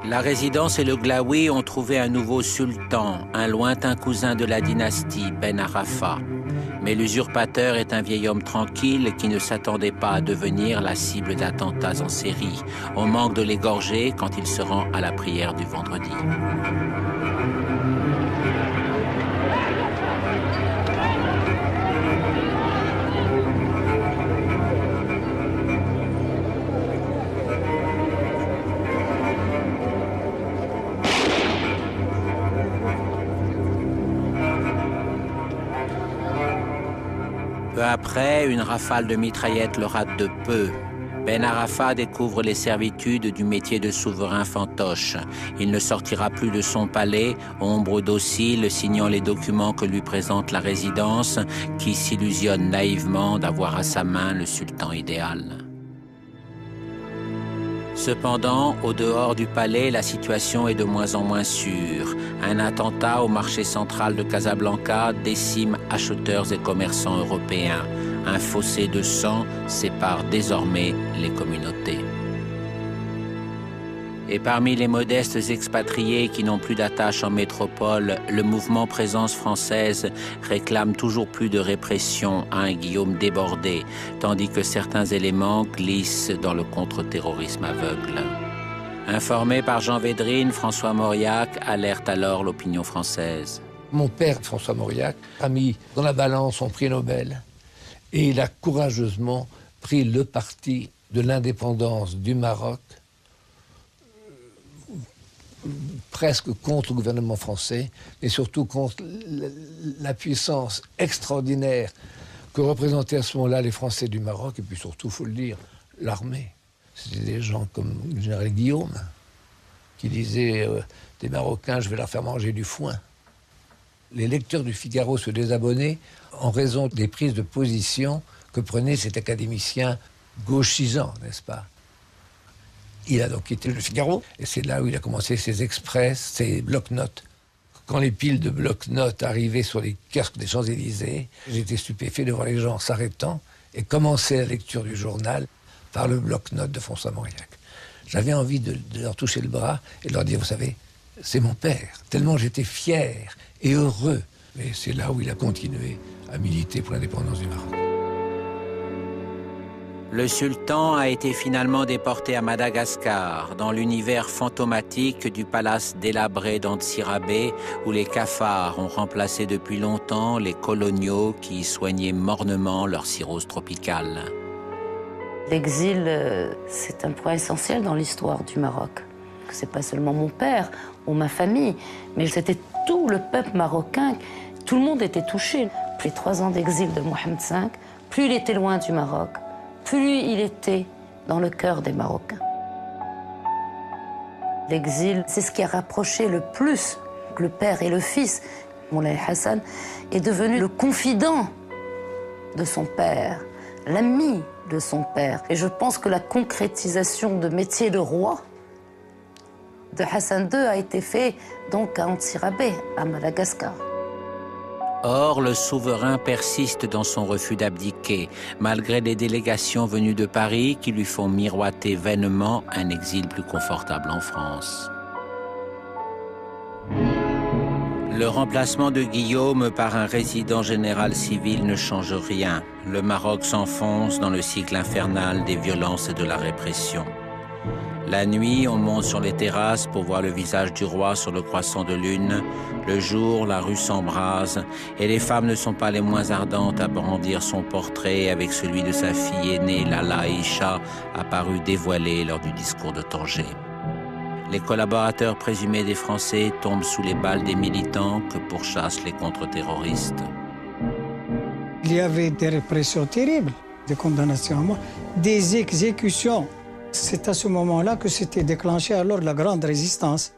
S1: La résidence et le Glaoui ont trouvé un nouveau sultan, un lointain cousin de la dynastie, Ben Arafa. Mais l'usurpateur est un vieil homme tranquille qui ne s'attendait pas à devenir la cible d'attentats en série. On manque de l'égorger quand il se rend à la prière du vendredi. Peu après, une rafale de mitraillettes le rate de peu. Ben Arafa découvre les servitudes du métier de souverain fantoche. Il ne sortira plus de son palais, ombre docile signant les documents que lui présente la résidence, qui s'illusionne naïvement d'avoir à sa main le sultan idéal. Cependant, au dehors du palais, la situation est de moins en moins sûre. Un attentat au marché central de Casablanca décime acheteurs et commerçants européens. Un fossé de sang sépare désormais les communautés. Et parmi les modestes expatriés qui n'ont plus d'attache en métropole, le mouvement Présence française réclame toujours plus de répression à un Guillaume débordé, tandis que certains éléments glissent dans le contre-terrorisme aveugle. Informé par Jean Védrine, François Mauriac alerte alors l'opinion française.
S12: Mon père, François Mauriac, a mis dans la balance son prix Nobel et il a courageusement pris le parti de l'indépendance du Maroc, presque contre le gouvernement français, mais surtout contre la puissance extraordinaire que représentaient à ce moment-là les Français du Maroc, et puis surtout, il faut le dire, l'armée. C'était des gens comme le général Guillaume, qui disait des Marocains, je vais leur faire manger du foin. Les lecteurs du Figaro se désabonnaient en raison des prises de position que prenait cet académicien gauchisant, n'est-ce pas? Il a donc quitté le Figaro, et c'est là où il a commencé ses express, ses bloc-notes. Quand les piles de bloc-notes arrivaient sur les kiosques des Champs-Élysées, j'étais stupéfait de voir les gens s'arrêtant et commencer la lecture du journal par le bloc-notes de François Mauriac. J'avais envie de leur toucher le bras et de leur dire, vous savez, c'est mon père, tellement j'étais fier et heureux. Mais c'est là où il a continué à militer pour l'indépendance du Maroc.
S1: Le sultan a été finalement déporté à Madagascar, dans l'univers fantomatique du palace délabré d'Antsirabé, où les cafards ont remplacé depuis longtemps les coloniaux qui y soignaient mornement leur cirrhose tropicale.
S13: L'exil, c'est un point essentiel dans l'histoire du Maroc. C'est pas seulement mon père ou ma famille, mais c'était tout le peuple marocain. Tout le monde était touché. Les 3 ans d'exil de Mohamed V, plus il était loin du Maroc, plus il était dans le cœur des Marocains. L'exil, c'est ce qui a rapproché le plus le père et le fils. Moulay Hassan est devenu le confident de son père, l'ami de son père. Et je pense que la concrétisation de métier de roi de Hassan II a été faite donc à Antsirabé, à Madagascar.
S1: Or, le souverain persiste dans son refus d'abdiquer, malgré les délégations venues de Paris qui lui font miroiter vainement un exil plus confortable en France. Le remplacement de Guillaume par un résident général civil ne change rien. Le Maroc s'enfonce dans le cycle infernal des violences et de la répression. La nuit, on monte sur les terrasses pour voir le visage du roi sur le croissant de lune. Le jour, la rue s'embrase et les femmes ne sont pas les moins ardentes à brandir son portrait avec celui de sa fille aînée, Lala Aïcha, apparue dévoilée lors du discours de Tanger. Les collaborateurs présumés des Français tombent sous les balles des militants que pourchassent les contre-terroristes.
S5: Il y avait des répressions terribles, des condamnations à mort, des exécutions. C'est à ce moment-là que s'était déclenchée alors la grande résistance.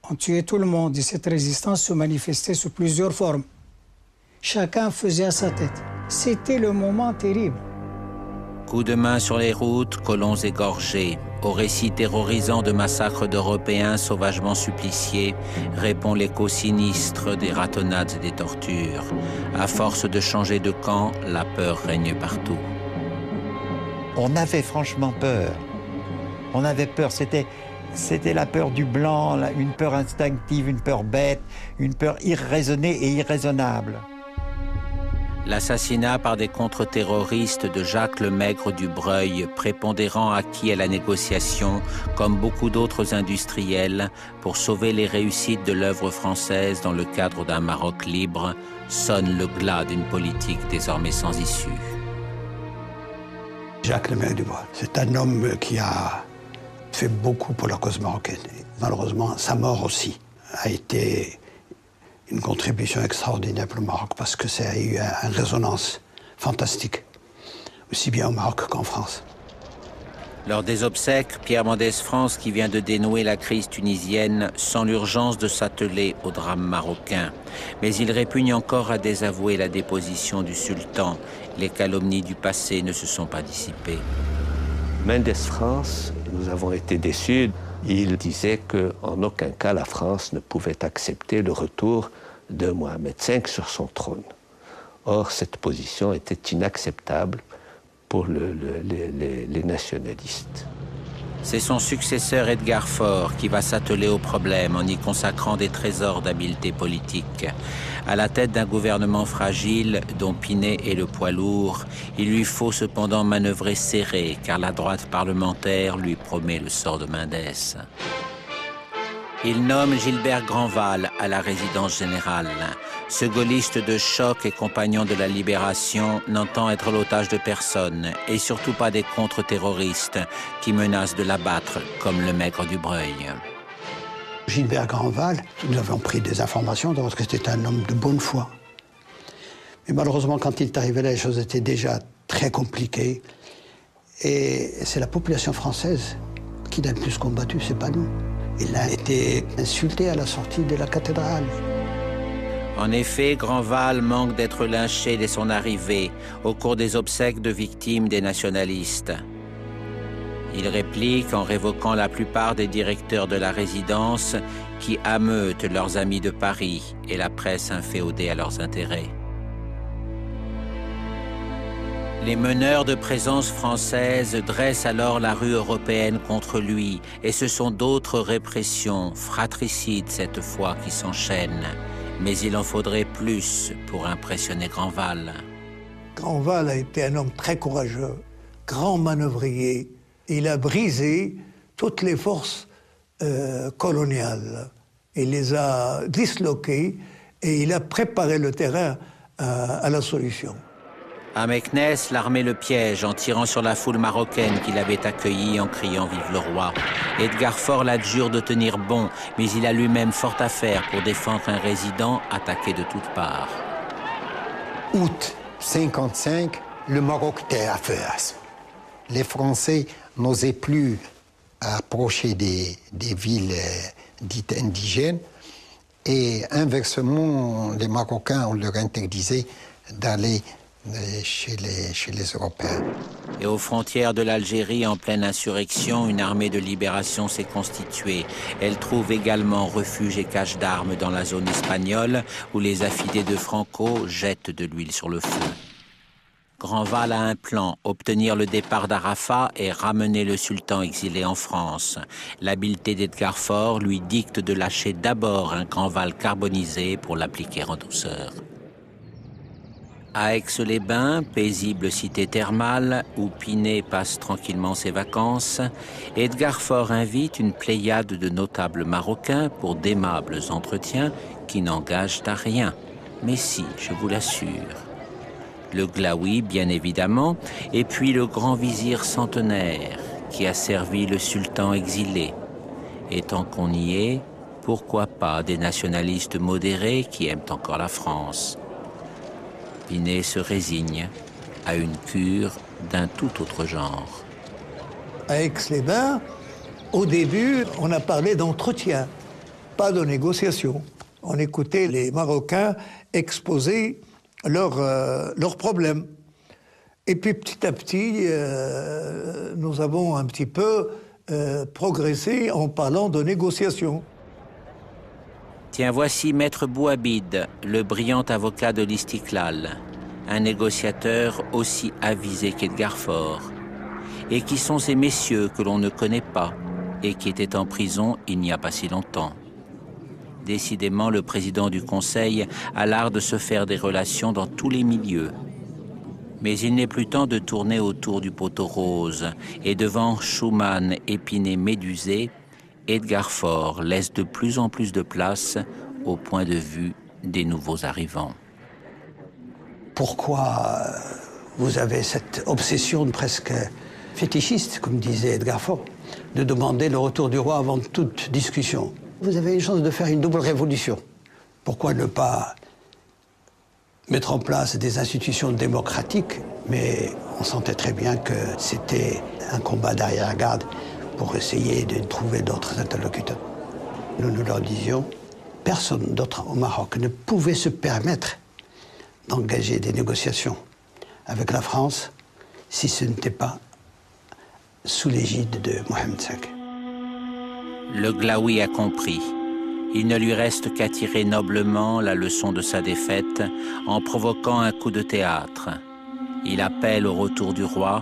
S5: On tuait tout le monde et cette résistance se manifestait sous plusieurs formes. Chacun faisait à sa tête. C'était le moment terrible.
S1: Coups de main sur les routes, colons égorgés. Au récit terrorisant de massacres d'Européens sauvagement suppliciés, répond l'écho sinistre des ratonnades et des tortures. À force de changer de camp, la peur règne partout.
S6: On avait franchement peur. On avait peur. C'était la peur du blanc, une peur instinctive, une peur bête, une peur irraisonnée et irraisonnable.
S1: L'assassinat par des contre-terroristes de Jacques Lemaigre du Breuil, prépondérant acquis à la négociation, comme beaucoup d'autres industriels, pour sauver les réussites de l'œuvre française dans le cadre d'un Maroc libre, sonne le glas d'une politique désormais sans issue.
S2: Jacques Lemaigre du Breuil, c'est un homme qui a fait beaucoup pour la cause marocaine. Malheureusement, sa mort aussi a été une contribution extraordinaire pour le Maroc parce que ça a eu une résonance fantastique, aussi bien au Maroc qu'en France.
S1: Lors des obsèques, Pierre Mendès France, qui vient de dénouer la crise tunisienne, sent l'urgence de s'atteler au drame marocain. Mais il répugne encore à désavouer la déposition du sultan. Les calomnies du passé ne se sont pas dissipées.
S4: Mendès France, nous avons été déçus. Il disait qu'en aucun cas la France ne pouvait accepter le retour de Mohamed V sur son trône. Or, cette position était inacceptable pour les nationalistes.
S1: C'est son successeur Edgar Faure qui va s'atteler au problème en y consacrant des trésors d'habileté politique. À la tête d'un gouvernement fragile dont Pinet est le poids lourd, il lui faut cependant manœuvrer serré car la droite parlementaire lui promet le sort de Mendès. Il nomme Gilbert Grandval à la résidence générale. Ce gaulliste de choc et compagnon de la Libération n'entend être l'otage de personne et surtout pas des contre-terroristes qui menacent de l'abattre comme Lemaigre du Breuil.
S2: Gilbert Grandval, nous avons pris des informations parce que c'était un homme de bonne foi. Mais malheureusement, quand il est arrivé là, les choses étaient déjà très compliquées. Et c'est la population française qui l'a le plus combattu, c'est pas nous. Il a été insulté à la sortie de la cathédrale.
S1: En effet, Grandval manque d'être lynché dès son arrivée, au cours des obsèques de victimes des nationalistes. Il réplique en révoquant la plupart des directeurs de la résidence qui ameutent leurs amis de Paris et la presse inféodée à leurs intérêts. Les meneurs de présence française dressent alors la rue européenne contre lui et ce sont d'autres répressions, fratricides cette fois, qui s'enchaînent. Mais il en faudrait plus pour impressionner Grandval.
S3: Grandval a été un homme très courageux, grand manœuvrier. Il a brisé toutes les forces coloniales. Il les a disloquées et il a préparé le terrain à la solution.
S1: À Meknès, l'armée le piège en tirant sur la foule marocaine qui l'avait accueilli en criant « Vive le roi ». Edgar Faure l'adjure de tenir bon, mais il a lui-même fort à faire pour défendre un résident attaqué de toutes parts.
S10: Août 1955, le Maroc était à feu. Les Français n'osaient plus approcher des villes dites indigènes et inversement, les Marocains, on leur interdisait d'aller chez les Européens.
S1: Et aux frontières de l'Algérie, en pleine insurrection, une armée de libération s'est constituée. Elle trouve également refuge et cache d'armes dans la zone espagnole, où les affidés de Franco jettent de l'huile sur le feu. Grandval a un plan, obtenir le départ d'Arafat et ramener le sultan exilé en France. L'habileté d'Edgar Faure lui dicte de lâcher d'abord un Grandval carbonisé pour l'appliquer en douceur. À Aix-les-Bains, paisible cité thermale, où Pinet passe tranquillement ses vacances, Edgar Faure invite une pléiade de notables marocains pour d'aimables entretiens qui n'engagent à rien. Mais si, je vous l'assure. Le Glaoui, bien évidemment, et puis le grand vizir centenaire, qui a servi le sultan exilé. Et tant qu'on y est, pourquoi pas des nationalistes modérés qui aiment encore la France? Pinet se résigne à une cure d'un tout autre genre.
S3: À Aix-les-Bains, au début, on a parlé d'entretien, pas de négociation. On écoutait les Marocains exposer leurs problèmes. Et puis petit à petit, nous avons un petit peu progressé en parlant de négociation.
S1: Tiens, voici Maître Bouhabid, le brillant avocat de l'Istiklal, un négociateur aussi avisé qu'Edgar Faure. Et qui sont ces messieurs que l'on ne connaît pas et qui étaient en prison il n'y a pas si longtemps? Décidément, le président du Conseil a l'art de se faire des relations dans tous les milieux. Mais il n'est plus temps de tourner autour du poteau rose. Et devant Schumann, Épinay, Médusé, Edgar Faure laisse de plus en plus de place au point de vue des nouveaux arrivants.
S2: Pourquoi vous avez cette obsession presque fétichiste, comme disait Edgar Faure, de demander le retour du roi avant toute discussion? Vous avez une chance de faire une double révolution. Pourquoi ne pas mettre en place des institutions démocratiques? Mais on sentait très bien que c'était un combat d'arrière-garde pour essayer de trouver d'autres interlocuteurs. Nous leur disions, personne d'autre au Maroc ne pouvait se permettre d'engager des négociations avec la France si ce n'était pas sous l'égide de Mohamed V.
S1: Le Glaoui a compris. Il ne lui reste qu'à tirer noblement la leçon de sa défaite en provoquant un coup de théâtre. Il appelle au retour du roi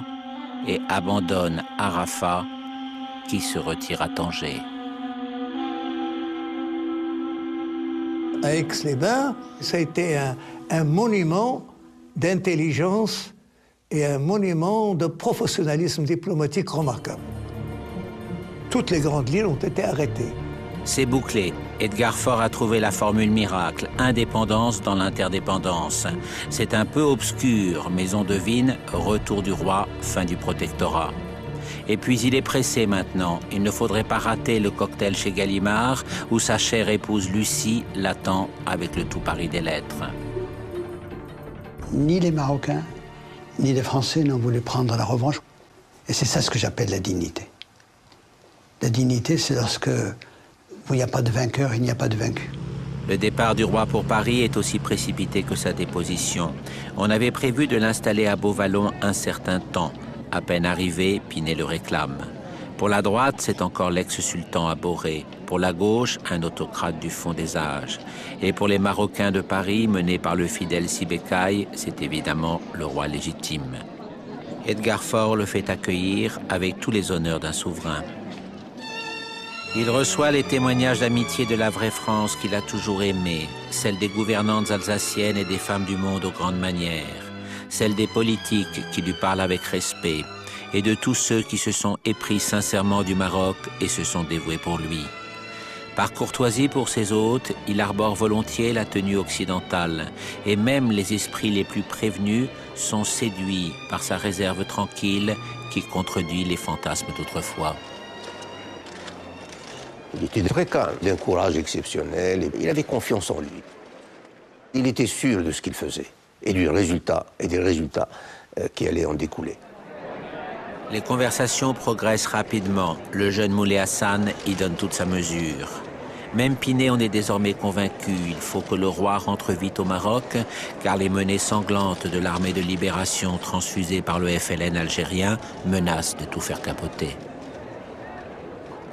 S1: et abandonne Arafat qui se retire à Tanger.
S3: À Aix-les-Bains, ça a été un monument d'intelligence et un monument de professionnalisme diplomatique remarquable. Toutes les grandes lignes ont été arrêtées.
S1: C'est bouclé. Edgar Faure a trouvé la formule miracle, indépendance dans l'interdépendance. C'est un peu obscur, mais on devine retour du roi, fin du protectorat. Et puis il est pressé maintenant. Il ne faudrait pas rater le cocktail chez Gallimard, où sa chère épouse Lucie l'attend avec le tout Paris des lettres.
S2: Ni les Marocains, ni les Français n'ont voulu prendre la revanche. Et c'est ça ce que j'appelle la dignité. La dignité, c'est lorsque où il n'y a pas de vainqueur, il n'y a pas de vaincu.
S1: Le départ du roi pour Paris est aussi précipité que sa déposition. On avait prévu de l'installer à Beauvallon un certain temps. À peine arrivé, Pinet le réclame. Pour la droite, c'est encore l'ex-sultan Aboré. Pour la gauche, un autocrate du fond des âges. Et pour les Marocains de Paris, menés par le fidèle Sibécaille, c'est évidemment le roi légitime. Edgar Faure le fait accueillir avec tous les honneurs d'un souverain. Il reçoit les témoignages d'amitié de la vraie France qu'il a toujours aimée, celle des gouvernantes alsaciennes et des femmes du monde aux grandes manières, celle des politiques qui lui parlent avec respect, et de tous ceux qui se sont épris sincèrement du Maroc et se sont dévoués pour lui. Par courtoisie pour ses hôtes, il arbore volontiers la tenue occidentale, et même les esprits les plus prévenus sont séduits par sa réserve tranquille qui contredit les fantasmes d'autrefois.
S8: Il était très calme, d'un courage exceptionnel, et il avait confiance en lui. Il était sûr de ce qu'il faisait, et des résultats qui allaient en découler.
S1: Les conversations progressent rapidement. Le jeune Moulay Hassan y donne toute sa mesure. Même Pinet en est désormais convaincu. Il faut que le roi rentre vite au Maroc, car les menées sanglantes de l'armée de libération transfusée par le FLN algérien menacent de tout faire capoter.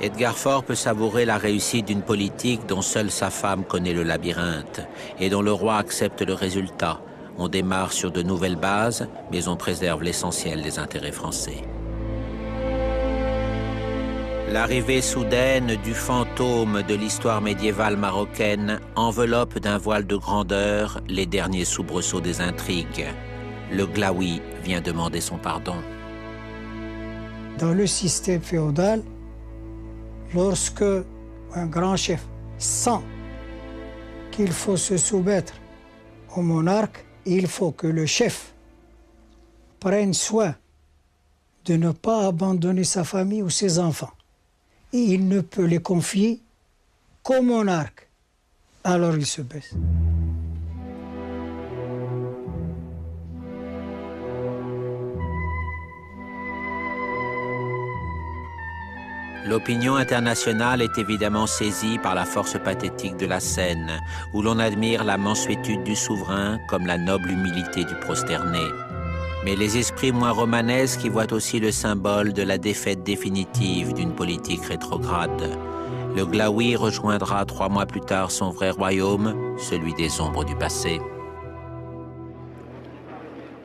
S1: Edgar Faure peut savourer la réussite d'une politique dont seule sa femme connaît le labyrinthe et dont le roi accepte le résultat. On démarre sur de nouvelles bases, mais on préserve l'essentiel des intérêts français. L'arrivée soudaine du fantôme de l'histoire médiévale marocaine enveloppe d'un voile de grandeur les derniers soubresauts des intrigues. Le Glaoui vient demander son pardon.
S5: Dans le système féodal, lorsque un grand chef sent qu'il faut se soumettre au monarque, il faut que le chef prenne soin de ne pas abandonner sa famille ou ses enfants. Et il ne peut les confier qu'au monarque. Alors il se baisse.
S1: L'opinion internationale est évidemment saisie par la force pathétique de la scène, où l'on admire la mansuétude du souverain comme la noble humilité du prosterné. Mais les esprits moins romanesques y voient aussi le symbole de la défaite définitive d'une politique rétrograde. Le Glaoui rejoindra 3 mois plus tard son vrai royaume, celui des ombres du passé.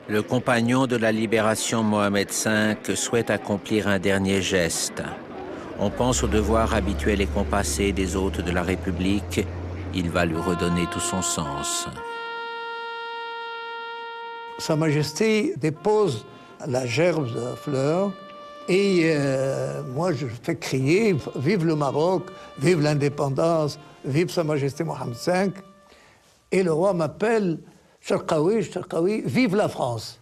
S1: Le compagnon de la libération Mohamed V souhaite accomplir un dernier geste. On pense au devoir habituel et compassé des hôtes de la République. Il va lui redonner tout son sens.
S3: Sa Majesté dépose la gerbe de fleurs et moi je fais crier « Vive le Maroc, vive l'indépendance, vive Sa Majesté Mohamed V ». Et le roi m'appelle « Charqaoui, Charqaoui, vive la France ».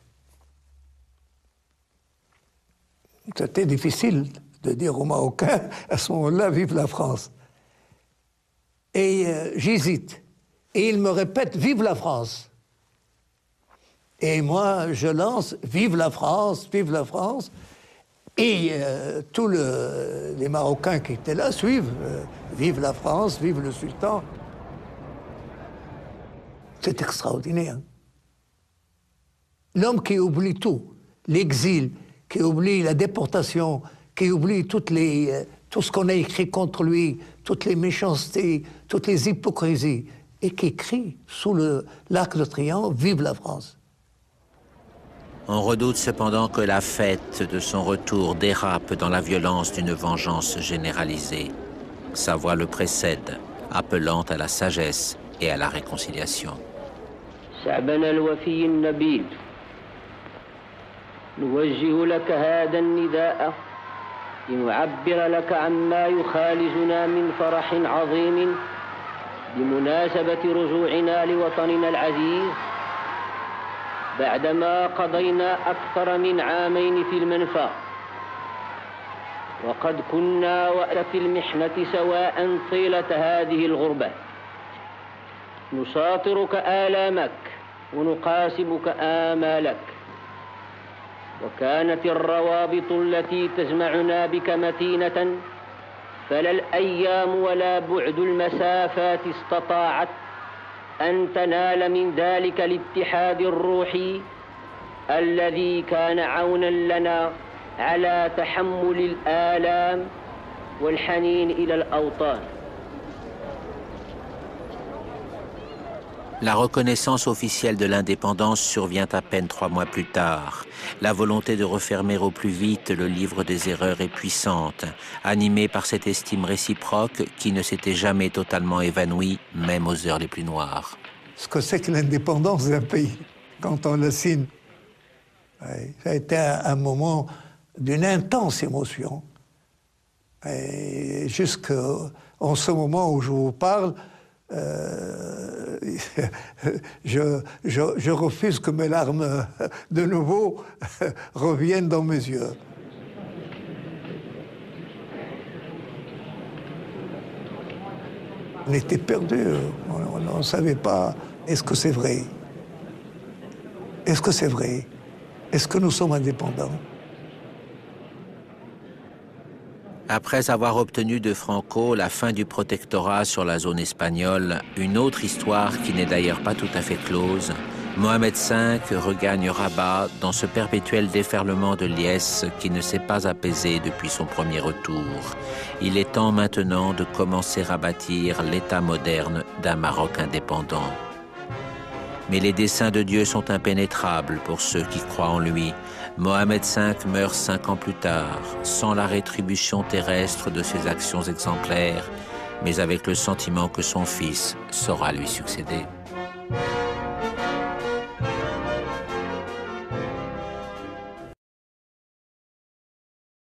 S3: C'était difficile de dire aux Marocains à ce moment-là « Vive la France ». Et j'hésite. Et il me répète « Vive la France ». Et moi, je lance « Vive la France, vive la France ». Et tous les Marocains qui étaient là suivent « Vive la France, vive le sultan ». C'est extraordinaire. L'homme qui oublie tout, l'exil, qui oublie la déportation, qui oublie tout ce qu'on a écrit contre lui, toutes les méchancetés, toutes les hypocrisies, et qui crie sous l'arc de triomphe « Vive la France ».
S1: On redoute cependant que la fête de son retour dérape dans la violence d'une vengeance généralisée. Sa voix le précède, appelant à la sagesse et à la réconciliation.
S14: شعبنا الوفي النبيل نوجه لك هذا النداء لنعبر لك عما يخالجنا من فرح عظيم بمناسبة رجوعنا لوطننا العزيز بعدما قضينا أكثر من عامين في المنفى وقد كنا وفي المحنة سواء طيلة هذه الغربة نشاطرك آلامك ونقاسمك آمالك وكانت الروابط التي تجمعنا بك متينة فلا الأيام ولا بعد المسافات استطاعت أن تنال من ذلك الاتحاد الروحي الذي كان عونا لنا على تحمل الآلام والحنين إلى الأوطان.
S1: La reconnaissance officielle de l'indépendance survient à peine 3 mois plus tard. La volonté de refermer au plus vite le livre des erreurs est puissante, animée par cette estime réciproque qui ne s'était jamais totalement évanouie, même aux heures les plus noires.
S3: Ce que c'est que l'indépendance d'un pays, quand on le signe, ça a été un moment d'une intense émotion. Et jusqu'en ce moment où je vous parle, je refuse que mes larmes de nouveau reviennent dans mes yeux. On était perdus, on ne savait pas, est-ce que c'est vrai? Est-ce que c'est vrai? Est-ce que nous sommes indépendants?
S1: Après avoir obtenu de Franco la fin du protectorat sur la zone espagnole, une autre histoire qui n'est d'ailleurs pas tout à fait close, Mohamed V regagne Rabat dans ce perpétuel déferlement de liesse qui ne s'est pas apaisé depuis son premier retour. Il est temps maintenant de commencer à bâtir l'État moderne d'un Maroc indépendant. Mais les desseins de Dieu sont impénétrables pour ceux qui croient en lui. Mohamed V meurt 5 ans plus tard, sans la rétribution terrestre de ses actions exemplaires, mais avec le sentiment que son fils saura lui succéder.